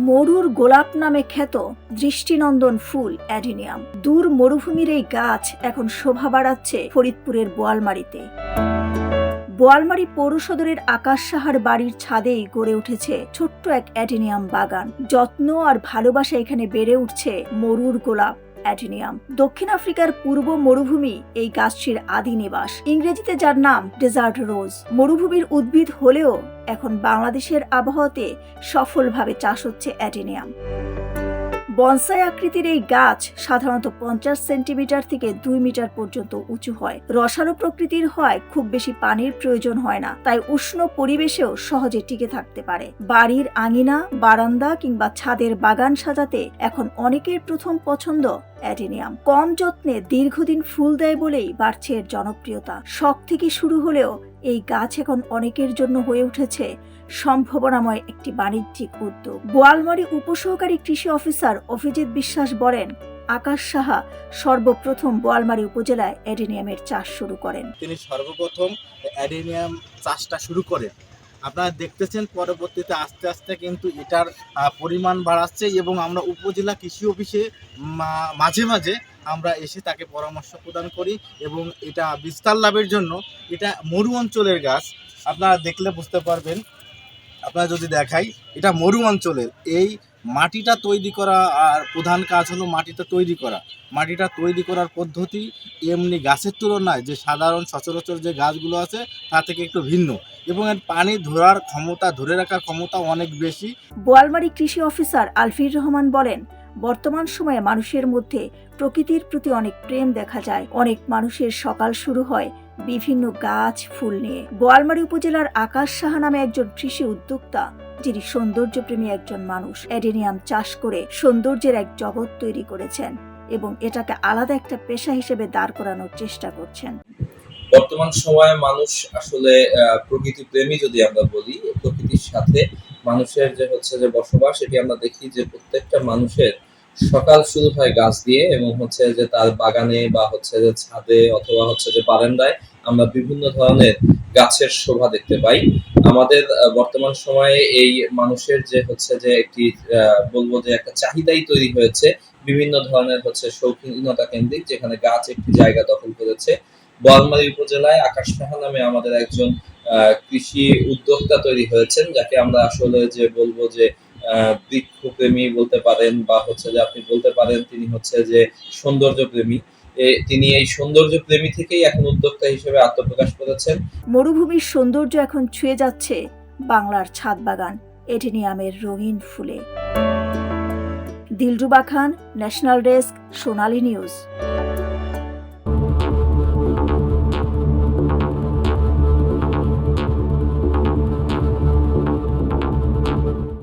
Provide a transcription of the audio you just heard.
মরুর গোলাপ নামে খ্যাত দৃষ্টিনন্দন ফুল অ্যাডিনিয়াম। দূর মরুভূমির এই গাছ এখন শোভা বাড়াচ্ছে ফরিদপুরের বোয়ালমারীতে। বোয়ালমারী পৌর সদরের আকাশ সাহার বাড়ির ছাদেই গড়ে উঠেছে ছোট্ট এক অ্যাডিনিয়াম বাগান। যত্ন আর ভালোবাসা এখানে বেড়ে উঠছে মরুর গোলাপ অ্যাডিনিয়াম। দক্ষিণ আফ্রিকার পূর্ব মরুভূমি এই গাছটির আদি নিবাস, ইংরেজিতে যার নাম ডেজার্ট রোজ। মরুভূমির উদ্ভিদ হলেও এখন বাংলাদেশের আবহাওয়াতে সফলভাবে চাষ হচ্ছে অ্যাডিনিয়াম। বনসাই আকৃতির এই গাছ সাধারণত 50 সেন্টিমিটার থেকে 2 মিটার পর্যন্ত উঁচু হয়। রসালো প্রকৃতির হয়, খুব বেশি পানির প্রয়োজন হয় না, তাই উষ্ণ পরিবেশেও সহজে টিকে থাকতে পারে। বাড়ির আঙিনা, বারান্দা কিংবা ছাদের বাগান সাজাতে এখন অনেকের প্রথম পছন্দ অ্যাডিনিয়াম। কম যত্নে দীর্ঘদিন ফুল দেয় বলেই বাড়ছে এর জনপ্রিয়তা। শখ থেকে শুরু হলেও এই গাছ এখন অনেকের জন্য হয়ে উঠেছে সম্ভাবনাময় একটি বাণিজ্যিক উদ্যোগ। বোয়ালমারী উপসহকারী কৃষি অফিসার অভিজিৎ বিশ্বাস বলেন, আকাশ সাহা সর্বপ্রথম বোয়ালমারী উপজেলায় অ্যাডিনিয়ামের চাষ শুরু করেন। তিনি সর্বপ্রথম অ্যাডিনিয়াম চাষটা শুরু করেন। আপনারা দেখতেছেন পরবর্তীতে আস্তে আস্তে কিন্তু এটার পরিমাণ বাড়াচ্ছে এবং আমরা উপজেলা কৃষি অফিসে মাঝে মাঝে আমরা এসে তাকে পরামর্শ প্রদান করি এবং এটা বিস্তার লাভের জন্য, এটা মরু অঞ্চলের গাছ, আপনারা দেখলে বুঝতে পারবেন। আপনারা যদি দেখাই, এটা মরু অঞ্চলের এই মাটিটা তৈরি করা, আর প্রধান কাজ হলো মাটিটা তৈরি করা। মাটিটা তৈরি করার পদ্ধতি এমনি গাছের তুলনায় যে সাধারণ সচরাচর যে গাছগুলো আছে তা থেকে একটু ভিন্ন এবং এর পানি ধরার ক্ষমতা, ধরে রাখার ক্ষমতা অনেক বেশি। বোয়ালমারী কৃষি অফিসার আলফির রহমান বলেন, বর্তমান সময়ে মানুষের মধ্যে প্রকৃতির প্রতি অনেক প্রেম দেখা যায়। অনেক মানুষের সকাল শুরু হয় বিভিন্ন গাছ ফুল নিয়ে। বোয়ালমারী উপজেলার আকাশ সাহা নামে একজন কৃষি উদ্যোক্তা, যিনি সৌন্দর্যপ্রেমী একজন মানুষ, অ্যাডিনিয়াম চাষ করে সৌন্দর্যের এক জগৎ তৈরি করেছেন এবং এটাকে আলাদা একটা পেশা হিসেবে দাঁড় করানোর চেষ্টা করছেন। বর্তমান সময়ে মানুষ আসলে প্রকৃতি প্রেমী, যদি আমরা বলি, প্রকৃতির সাথে মানুষের যে বসবাস, এটি আমরা দেখি যে প্রত্যেকটা মানুষের সকাল শুরু হয় গাছ দিয়ে এবং যে তার বাগানে বা যে ছাদে অথবা যে বারান্দায় আমরা বিভিন্ন ধরনের গাছের শোভা দেখতে পাই। আমাদের বর্তমান সময়ে এই মানুষের যে একটি বলবো যে একটা চাহিদাই তৈরি হয়েছে বিভিন্ন ধরনের শৌখিনতা কেন্দ্রিক, যেখানে গাছ একটি জায়গা দখল করেছে। বোয়ালমারী উপজেলায় আকাশ সাহা নামে আমাদের একজন কৃষি উদ্যোক্তা তৈরি হয়েছেন, যাকে আমরা আসলে যে বলবো যে বৃক্ষপ্রেমী বলতে পারেন বা যে আপনি বলতে পারেন তিনি যে সৌন্দর্য প্রেমী। তিনি এই সৌন্দর্য প্রেমী থেকেই এখন উদ্যোক্তা হিসেবে আত্মপ্রকাশ করেছেন। মরুভূমির সৌন্দর্য এখন ছুঁয়ে যাচ্ছে বাংলার ছাদ বাগান অ্যাডিনিয়ামের রঙিন ফুলে। দিলরুবা খান, ন্যাশনাল ডেস্ক, সোনালী নিউজ।